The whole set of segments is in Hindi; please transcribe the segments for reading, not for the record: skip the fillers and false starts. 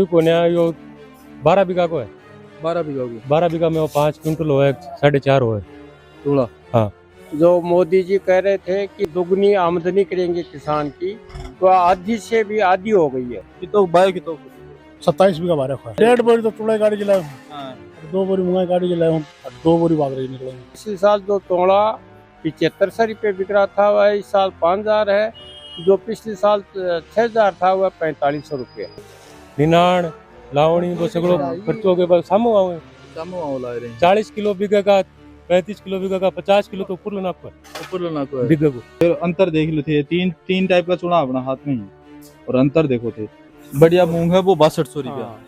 कोन्या यो 12 बीघा को है। 12 बीघा को 12 बीघा में वो 5 क्विंटल हो 4.5 हो थोड़ा। हाँ। जो मोदी जी कह रहे थे कि दुगनी आमदनी करेंगे किसान की, तो आधी से भी आधी हो गई है। कितो बायो कितो 27 बीघा बारह खा 1.5 बोरी तो तुड़ा गाड़ी चलाए हाँ 2 बोरी मुंगा गाड़ी चलाए हूँ 2 बोरी भाग रही निकले पिछले साल जो तोड़ा 7500 रुपये बिक रहा था वह इस साल 5000 है। जो पिछले साल 6000 था वह 4500 रुपये। निनाण लावणी वो सगड़ो खर्चों के बाद सामू आवे सामू आओ ला रहे 40 किलो बीघा का 35 किलो बीघा का 50 किलो तो ऊपर नाप है ऊपर लेना को है। बीघा को। फिर अंतर देख लो थे तीन टाइप का चूड़ा अपना हाथ में ही और अंतर देखो थे। बढ़िया मूंग है वो 6200 रुपया।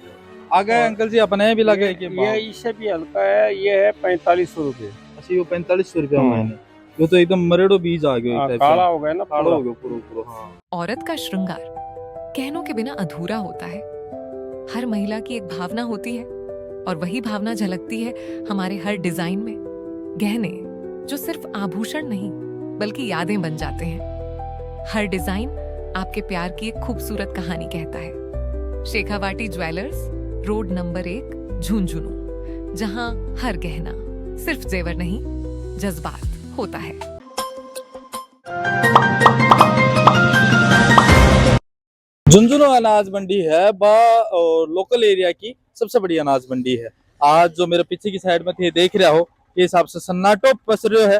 आगे अंकल जी अपने भी लगे कि ये इससे भी हल्का है, ये है 4500 रुपये। अच्छा वो 4500 रुपया महीने। ये तो एकदम मरेडो बीज आ गयो एक टाइप काला हो गया ना, काला हो गयो पूरा। हाँ औरत का श्रृंगार गहनों के बिना अधूरा होता है। हर महिला की एक भावना होती है और वही भावना झलकती है हमारे हर डिजाइन में। गहने जो सिर्फ आभूषण नहीं बल्कि यादें बन जाते हैं। हर डिजाइन आपके प्यार की एक खूबसूरत कहानी कहता है। Shekhawati jewellers, road number 1, Jhunjhunu, जहां हर गहना सिर्फ जेवर नहीं जज्बात होता है। झुंझुनू अनाज मंडी है और लोकल एरिया की सबसे बड़ी अनाज मंडी है। आज जो मेरे पीछे की साइड में थे देख रहा हो के हिसाब से सन्नाटो पसरियो है।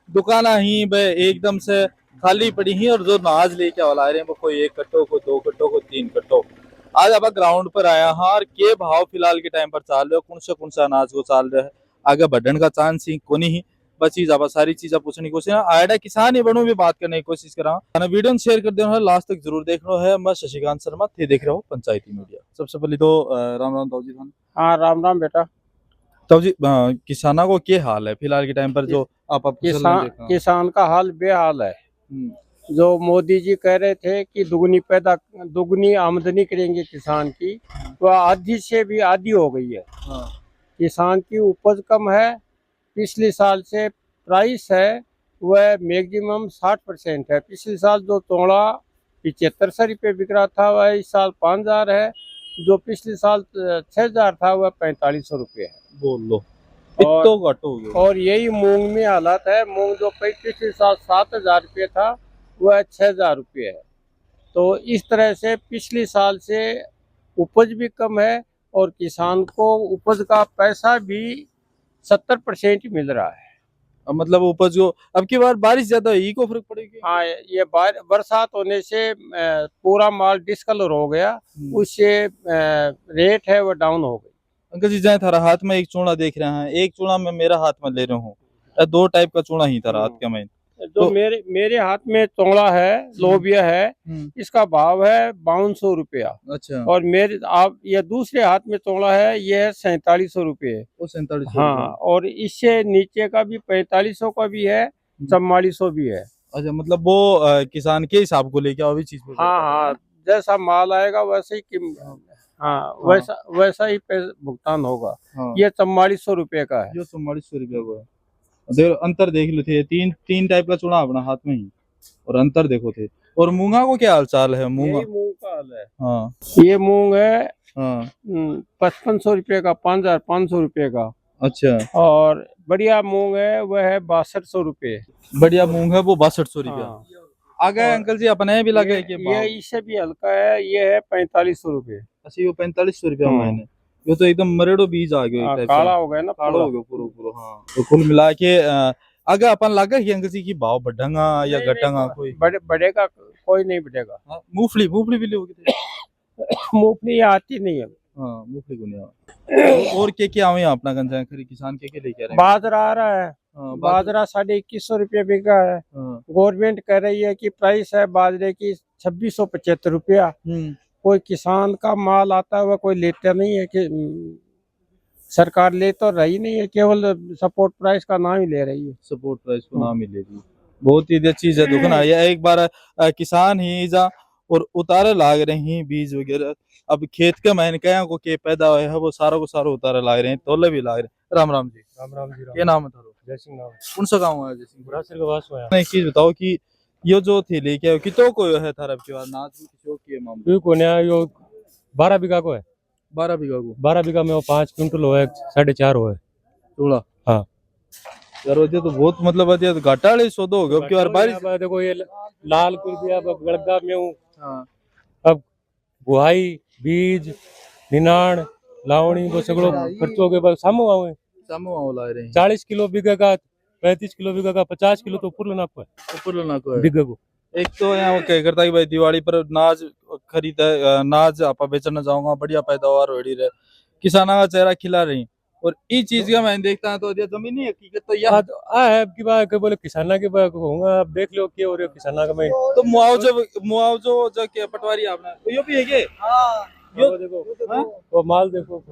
दुकाना ही एकदम से खाली पड़ी ही और जो अनाज लेके आ रहे हैं वो कोई 1 कट्टो को 2 कट्टो को 3 कट्टो। आज आप ग्राउंड पर आया हाँ और के भाव फिलहाल के टाइम पर चाल रहे हो कौन सा अनाज को चाल रहा है आगे बढ़ने का चांस ही कोनी ही बची जावा सारी चीजें पूछने की कोशिश आयडा किसान ही बनू भी बात करने की कोशिश कर रहा हूँ। वीडियो शेयर कर देना है लास्ट तक जरूर देखना है। मैं शशिकांत शर्मा थे देख रहा हूँ पंचायती मीडिया। सबसे पहले तो राम राम ताऊ जी थान। हाँ राम राम बेटा। ताऊ जी किसानों को क्या हाल है फिलहाल के टाइम पर जो आप किसान का हाल बेहाल है। जो मोदी जी कह रहे थे कि दुगनी आमदनी करेंगे किसान की, तो आधी से भी आधी हो गई है। किसान की उपज कम है। पिछले साल से प्राइस है वह मैक्सिमम 60% है। पिछले साल जो तोड़ा 7500 रुपये बिक रहा था वह इस साल 5000 है। जो पिछले साल 6000 था वह 4500 रुपये है। बोल लो और यही मूंग में हालत है। मूंग जो पिछले साल 7000 रुपये था वह 6000 रुपये है। तो इस तरह से पिछले साल से उपज भी कम है और किसान को उपज का पैसा भी 70% ही मिल रहा है। मतलब उपज को अब की बार बारिश ज्यादा हुई को फर्क पड़ेगी। हाँ ये बरसात होने से पूरा माल डिस्कलर हो गया, उससे रेट है वो डाउन हो गई। अंकल जी जाए थारा हाथ में एक चूड़ा देख रहे हैं, एक चूड़ा मैं मेरा हाथ में ले रहा हूँ, 2 टाइप का चूड़ा ही थारा हाथ का में। जो मेरे हाथ में तोड़ा है लोबिया है, इसका भाव है 5200 रुपया। अच्छा। और ये दूसरे हाथ में तोड़ा है ये है 4700 रुपये। 4700। हाँ और इससे नीचे का भी 4500 का भी है, 4400 भी है। अच्छा मतलब वो किसान के हिसाब को लेके अभी चीज। हाँ जैसा माल आएगा वैसे ही वैसा ही भुगतान होगा। ये 4400 रुपये का है। ये 4400 रुपया को है। देखो अंतर देख लो थे तीन टाइप का चूड़ा अपना हाथ में ही और अंतर देखो थे। और मूंगा को क्या हाल चाल है? मूंग का हाल है। हाँ ये मूंग है 5500 रुपये का, 5500 रुपये का। अच्छा। और बढ़िया मूंग है वह है 6200 रुपये। बढ़िया मूंग है वो 6200 रुपया। आगे अंकल जी अपने भी लगे कि ये इससे भी हल्का है, ये है 4500 रुपये। अच्छा ये 4500 रुपया महीने। ये तो एकदम मरेडो बीज आ गयो एक टाइप काला हो गया ना, काला हो गया पूरा। हाँ तो कुल मिला के आगे अपन लगा कि अंकल जी की भाव बढ़ेगा या घटेगा? कोई बढ़ेगा कोई नहीं बढ़ेगा। मूंगफली भी लोगे मूंगफली आती नहीं है। हाँ मूंगफली को नहीं। और क्या आवे अपना गंजा खरी किसान के लेके आ रहे हैं? बाजरा आ रहा है। बाजरा 2150 रुपये बिका है। गवर्नमेंट कह रही है कि प्राइस है बाजरे की 2675 रुपया। कोई किसान का माल आता है वह कोई लेता नहीं है कि सरकार ले तो रही नहीं है, केवल सपोर्ट प्राइस का नाम ही ले रही है। सपोर्ट प्राइस को नाम ही ले रही है। बहुत ही अच्छी चीज है। दुखना एक बार किसान ही जा और उतारे लाग रहे हैं बीज वगैरह। अब खेत के मैंने कहा को के पैदा हुआ है वो सारा को सारा उतारे लाग रहे हैं, तोले भी लाग रहे हैं। राम राम जी। राम राम जी। क्या नाम है थारो? जय सिंह नाम। कौन सा गाँव है? जय सिंह बुरासिर का वास हुआ। एक चीज बताओ कि ये जो थी लेके कितो को है थारा के बाद नाच की मामला? कोन्या यो 12 बीघा को है। 12 बीघा को 12 बीघा में वो 5 क्विंटल हो 4.5 हो थोड़ा। हाँ। यार वो तो बहुत मतलब अतिया तो घाटा वाले सौदा हो गया अब की बार बारिश। अब देखो ये लाल कर दिया, अब गड़गा में हूँ। हाँ। अब बुआई बीज निनाण लावणी वो सगड़ो खर्चो के बाद सामू आवे सामू ला रहे हैं 40 किलो बीघा का 35 किलो बीघा का 50 किलो तो ऊपर लेना ऊपर लेना को है बीघा को। एक तो यहाँ क्या करता है कि भाई दिवाली पर नाज खरीदा नाज आप बेचना जाऊंगा बढ़िया पैदावार हो रही रहे किसाना का चेहरा खिला रही और ये चीज का मैं देखता हूँ तो जमीनी हकीकत तो यह है अब की बात के बोले किसाना के बात होगा। अब देख लो क्या हो रहा है किसाना का में तो मुआवजो जो क्या पटवारी आपने तो यो भी है के वो देखो वो माल देखो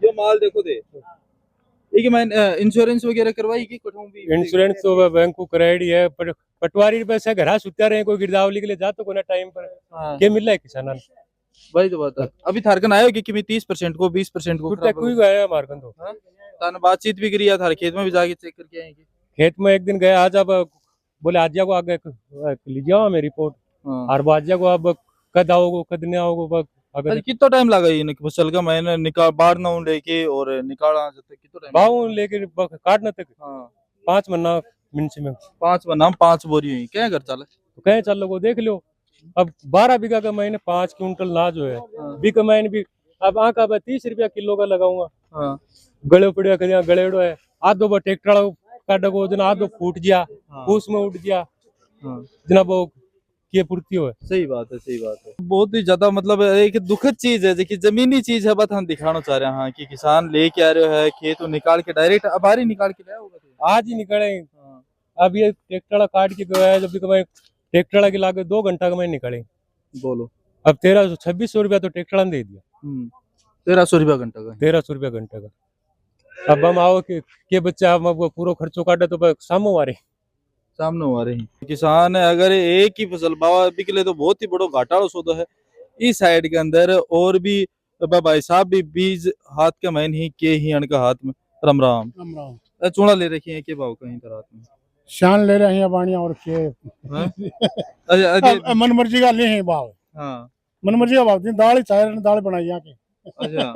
यो माल देखो दे ये कि मैं इंश्योरेंस वगैरह करवाई की कठों भी इंश्योरेंस तो बैंक को कराई है पर पटवारी पैसा घर सुत्या रहे कोई गिरदावली के लिए जा तो कोई टाइम पर क्या मिल रहा है किसाना ने भाई तो बात है अभी थारकन आयो कि 30% को 20% को कोई गया मारकन तो ताने बातचीत भी करी थार खेत में भी जाके चेक करके आएंगे खेत में एक दिन गया आज अब बोले आज को आगे लीजिए मैं रिपोर्ट और आज को अब कद आओगे कद नहीं आओगे अरे कितना टाइम लगा ये फसल का मैंने निकाल बाढ़ ना लेके और निकाला कितना टाइम बाहू लेके काटने तक 5 महीना मिनट में 5 महीना 5 बोरी हुई क्या कर चले तो कहे चल लो देख लो अब 12 बीघा का महीने 5 क्विंटल नाज जो है बी का महीने भी अब आका 30 रुपया किलो का लगाऊंगा गले पड़िया कर गलेड़ो है आधो ट्रैक्टर काटो जना आधो फूट गया फूस में उठ गया जना वो की पूर्ति हो। सही बात है बहुत ही ज्यादा मतलब एक दुखद चीज है देखिए जमीनी चीज है बात हम दिखाना चाह रहे हैं कि किसान लेके आ रहे है खेत निकाल के डायरेक्ट अब बाहर ही निकाल के लाया होगा आज ही निकले। अब ये ट्रैक्टर काट के गया जब भी ट्रैक्टर के लागे 2 घंटा का मैं निकले बोलो अब 1300-2600 रुपया तो ट्रैक्टर ने दे दिया 1300 रुपया घंटा का 1300 रुपया घंटे का। अब हम आओ के बच्चा हम पूरा खर्चो काटे तो सामू आ सामने आ रहे हैं किसान अगर एक ही फसल बाबा बिकले तो बहुत ही बड़ो घाटा सौदा है इस साइड के अंदर और भी भाई साहब भी बीज हाथ के मैन ही के ही अण का हाथ में राम राम चूड़ा ले रखी है के भाव कहीं रात में शान ले रहे हैं बाणिया और के अच्छा मन मर्जी का ले हैं भाव। हाँ मन मर्जी का भाव दाल चाय दाल बनाई यहाँ के अच्छा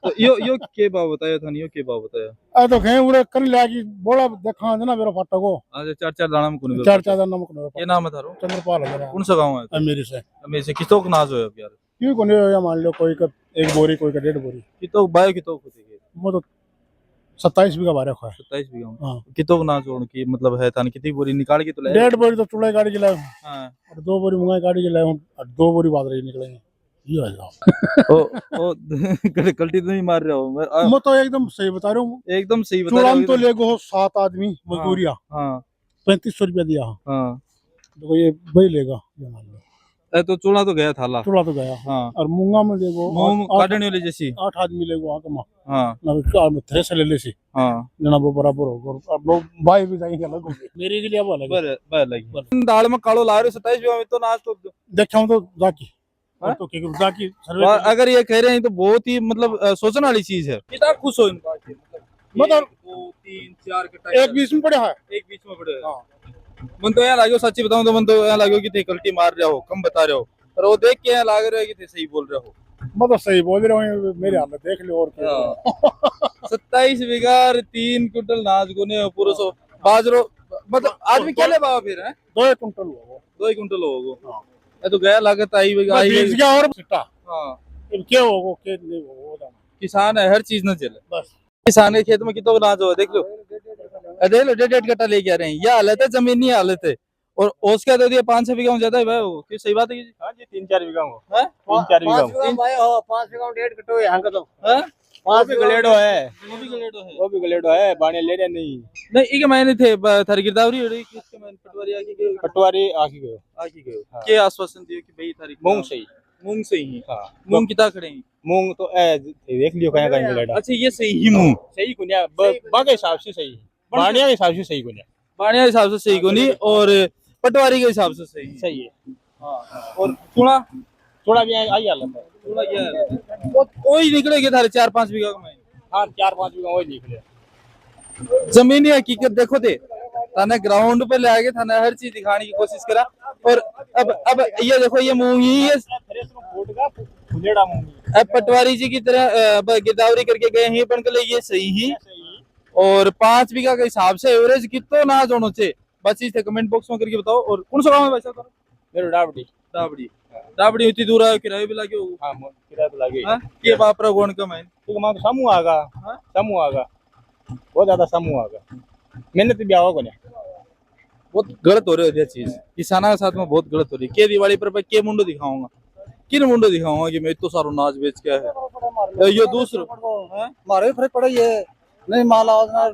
तो यो के भाव बताया था यो के भाव बताया आ तो कहीं उड़े कर लिया कि बोला देखा ना मेरा फाटा को अच्छा 4 दाना में कौन 4 दाना में ये नाम है थारो चंद्रपाल है कौन सा गांव है मेरे से कितो का नाज हो यार क्यों कोने या मान लो कोई का 1 बोरी कोई का 1.5 बोरी कितो बाय कितो खुद वो तो 27 बीघा बारे खा 27 बीघा हां कितो का नाज होने की मतलब है थान कितनी बोरी निकाल के तो ले 1.5 बोरी तो चुड़ाई गाड़ी चलाए हां और 2 बोरी मुंगाई गाड़ी चलाए और 2 बोरी बादरे निकलेंगे ये ओ कल्टी तो नहीं मार रहे हो मैं तो एकदम सही बता रहा हूँ एकदम सही बता रहा हूँ तो ले गो 7 आदमी मजदूरिया हाँ 3500 रुपया दिया हाँ तो ये वही लेगा ये मान लो तो चूड़ा तो गया थाला चूड़ा तो गया हाँ और मूंगा में देखो मूंग काटने वाले जैसी 8 आदमी ले गो आके हाँ ना थ्रेसर ले ले सी हाँ जना वो बराबर हो और लोग भाई भी जाएंगे अलग होंगे मेरे के लिए वो अलग लगी दाल में कालो ला रहे 27 बीघा में तो नाच तो देखा हूं तो जाकी तो जाकी सर्वे अगर ये कह रहे हैं तो बहुत ही मतलब सोचने वाली चीज है कितना खुश हो इनका मतलब 2 3 4 कटा एक बीच में पड़ा है एक बीच में पड़े मन तो यहाँ लागो सच्ची बताऊं तो मन तो यहाँ लागो कि थे कल्टी मार रहे हो कम बता रहे हो पर वो देख के यहाँ लाग रहे हो कि थे सही बोल रहे हो मतलब सही बोल रहे हो मेरे हाल में देख लो और क्या 27 बीघा 3 क्विंटल नाज गुने पूरा सो बाजरो मतलब आदमी क्या ले बाबा फिर है 2 क्विंटल होगा 2 क्विंटल होगा तो गया लागत आई बीज गया और सिट्टा हाँ क्या होगा क्या नहीं होगा किसान है हर चीज न चले बस किसान के खेत में कितना नाज हो देख लो 1.5 कट्टा लेके आ रहे हैं ये हालत है जमीनी हालत है और उसका दे दिया 5-6 बीघा ज्यादा है भाई वो कि सही बात है जी हाँ जी 3-4 बीघा हो हैं 3-4 बीघा हो 5 बीघा 1.5 कट्टो यहाँ का तो हैं 5 भी गलेडो है वो भी गलेडो है वो भी गलेडो है बाणे ले रहे नहीं ये मैंने थे थारी गिरदावरी हो रही किसके मैंने पटवारी पटवारी आके गयो के आश्वासन दियो कि भाई थारी मूंग सही है हां मूंग कितना खड़े हैं मूंग तो देख लियो कहां कहां गलेडा अच्छा ये सही ही मूंग सही कुनिया बाके हिसाब से सही बाणिया के हिसाब से सही कुनिया बाणिया के हिसाब से सही कोनी और पटवारी के हिसाब से सही है हां और थोड़ा भी आई हालत है थोड़ा ये कोई निकलेगे थारे 4-5 बीघा में हां 4-5 बीघा वही निकले जमीनी हकीकत देखो दे थाने ग्राउंड पे ले आके थाने हर चीज दिखाने की कोशिश करा और अब ये देखो ये मूंग ही है फुलेड़ा मूंग अब पटवारी जी की तरह गिरदावरी करके गए हैं पण के लिए ये सही ही। और 5 बीघा के हिसाब से एवरेज कितो नाज होना चाहिए बस इसे कमेंट बॉक्स में करके बताओ। और कौन सा गांव है भाई साहब? मेरे डाबड़ी डाबड़ी। डाबड़ी इतनी दूर है, किराया भी लागे होगा। हाँ किराया तो लगे हां के बाप रा गोण कम है तो मां समूह आगा हाँ? समूह आगा बहुत ज्यादा समूह आगा मेहनत भी आओ कोने बहुत गलत हो रही है ये चीज किसाना के साथ में बहुत गलत हो रही है। के दिवाली पर मैं के मुंडो दिखाऊंगा किन मुंडो दिखाऊंगा कि मैं इतना सारा नाच बेच के है ये दूसरो हैं मारे भी फर्क पड़ा ये नहीं माला हां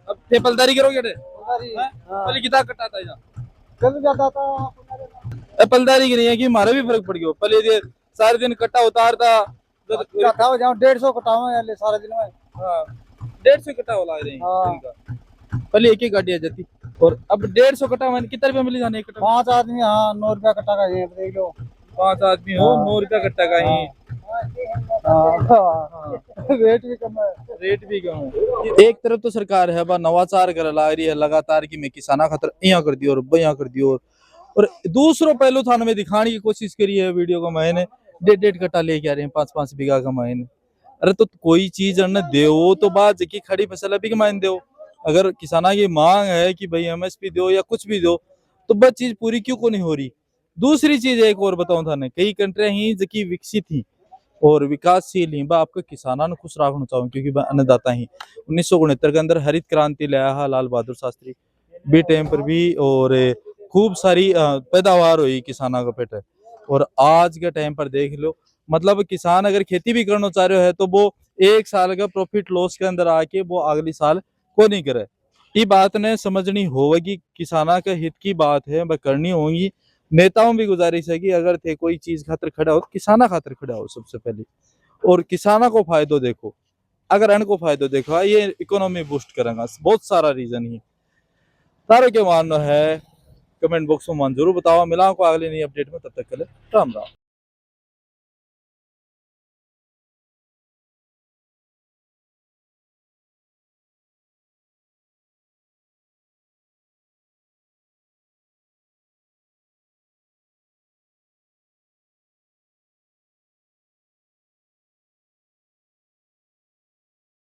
अब टेपलदारी करोगे रे पहले कितना कटाता है कल जाता था एप्पलदारी की नहीं है कि मारे भी फर्क पड़ गया पहले ये सारे दिन कट्टा उतारता था जाओ 150 कटावा यार सारे दिन में हाँ 150 कट्टा होला रही हाँ। पहले एक ही गाड़ी आ जाती और अब 150 कट्टा मैंने कितने रुपए मिली जाने एक कट्टा 5 आदमी हाँ 9 रुपया कटा का ये देख लो 5 आदमी हो 9 रुपया कट्टा का ही रेट भी कम है रेट भी कम है। एक तरफ तो सरकार है बा नवाचार कर ला रही है लगातार कि मैं किसाना खातर यहाँ कर दियो और बया कर दियो और दूसरों पहलू थाने में दिखाने की कोशिश करी है वीडियो को मैंने 1.5 कट्टा लेके आ रहे हैं 5-5 बीघा का मैंने। अरे तो कोई चीज अन्न दो तो बात की खड़ी फसल अभी कमाइन दो अगर किसाना की मांग है कि भाई एमएसपी दो या कुछ भी दो तो बस चीज पूरी क्यों को नहीं हो रही। दूसरी चीज एक और बताऊं थाने कई कंट्रियां ही जकी विकसित थी और विकासशील ही बा आपका किसाना खुश रखना चाहूँ क्योंकि अन्नदाता ही 1969 के अंदर हरित क्रांति लाया है लाल बहादुर शास्त्री बी टाइम पर भी और खूब सारी पैदावार हुई किसाना का पेट और आज के टाइम पर देख लो मतलब किसान अगर खेती भी करना चाह रहे है तो वो एक साल का प्रॉफिट लॉस के अंदर आके वो अगली साल को नहीं करे। ये बात ने समझनी होगी किसाना के हित की बात है वह करनी होगी। नेताओं भी गुजारिश है कि अगर थे कोई चीज खातर खड़ा हो तो किसाना खातर खड़ा हो सबसे पहले और किसाना को फायदो देखो अगर अन्न को फायदो देखो ये इकोनॉमी बूस्ट करेगा बहुत सारा रीजन ही तारो क्या मानना है कमेंट बॉक्स में मान जरूर बताओ। मिला को अगली नई अपडेट में तब तक के लिए राम राम।